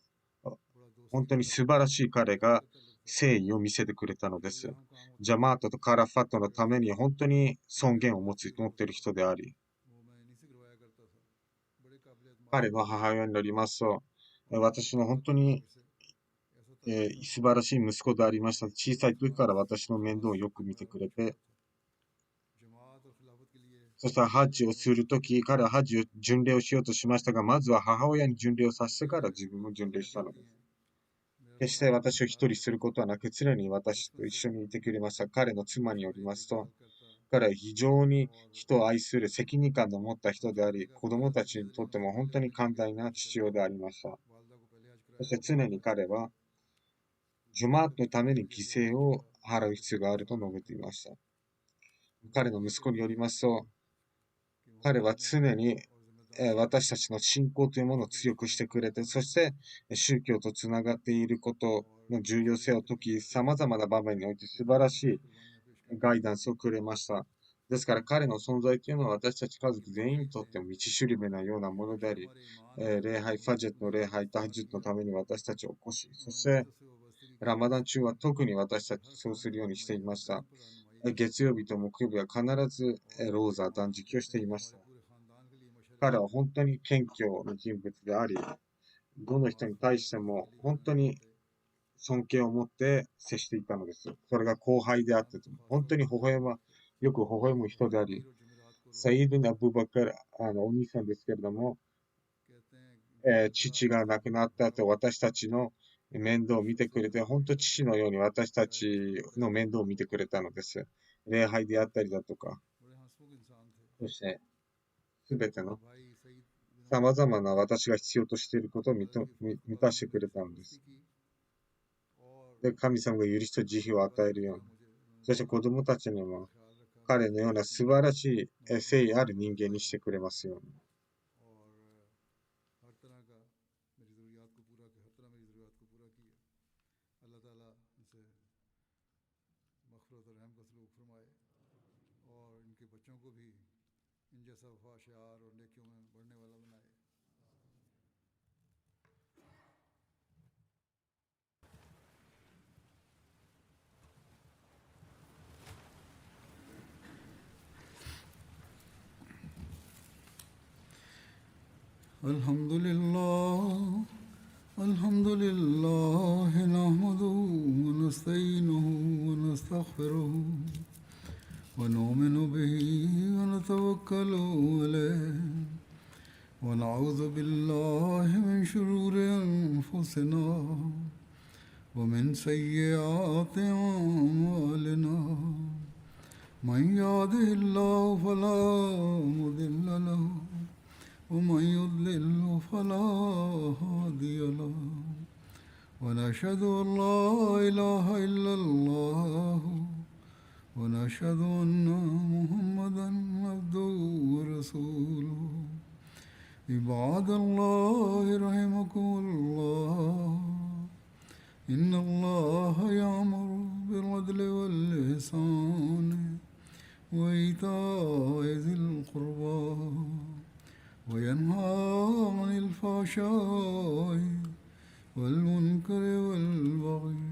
本当に素晴らしい彼が誠意を見せてくれたのです。ジャマートとカラファットのために本当に尊厳を持っている人であり、彼の母親になりますと、私の本当に、素晴らしい息子でありました。小さい時から私の面倒をよく見てくれて、そしてハッジをするとき、彼はハッジを巡礼をしようとしましたが、まずは母親に巡礼をさせてから自分も巡礼したのです。決して私を一人することはなく、常に私と一緒にいてくれました。彼の妻によりますと、彼は非常に人を愛する責任感の持った人であり、子供たちにとっても本当に寛大な父親でありました。そして常に彼は、ジュマートのために犠牲を払う必要があると述べていました。彼の息子によりますと、彼は常に私たちの信仰というものを強くしてくれて、そして宗教とつながっていることの重要性を説き、様々な場面において素晴らしいガイダンスをくれました。ですから彼の存在というのは私たち家族全員にとっても道しるべなようなものであり、礼拝、ファジェットの礼拝、タハジュットのために私たちを起こし、そしてラマダン中は特に私たちそうするようにしていました。月曜日と木曜日は必ずローザー断食をしていました。彼は本当に謙虚な人物であり、どの人に対しても本当に尊敬を持って接していたのです。それが後輩であってと、本当によく微笑む人であり、サイードゥン・アブバカル、お兄さんですけれども、父が亡くなった後、私たちの面倒を見てくれて、本当父のように私たちの面倒を見てくれたのです。礼拝であったりだとか、そして、すべての様々な私が必要としていることを満たしてくれたのです。で、神様が許しと慈悲を与えるように、そして子供たちにも彼のような素晴らしい誠意ある人間にしてくれますように。को भी इन जैसा वफाशार और नेकियों में बढ़ने वाला बनाए. الحمد لله نحمده ونستعينه ونستغفره ونؤمن به ونتوكل عليه ونعوذ بالله من شرور أنفسنا ومن سيئات أعمالنا من يهده الله فلا مضل له ومن يضلل فلا هادي له ونشهد أن لا إله إلا الله ونشهد أن محمدا عبده ورسوله. عباد الله رحمكم الله إن الله يأمر بالعدل والإحسان وإيتاء ذي القربى وينهى عن الفحشاء والمنكر والبغي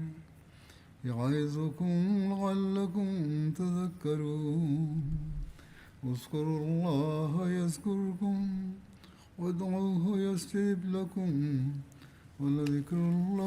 يعظكم لعلكم تذكرون. اذكروا الله يذكركم وادعوه يستجب لكم ولذكر الله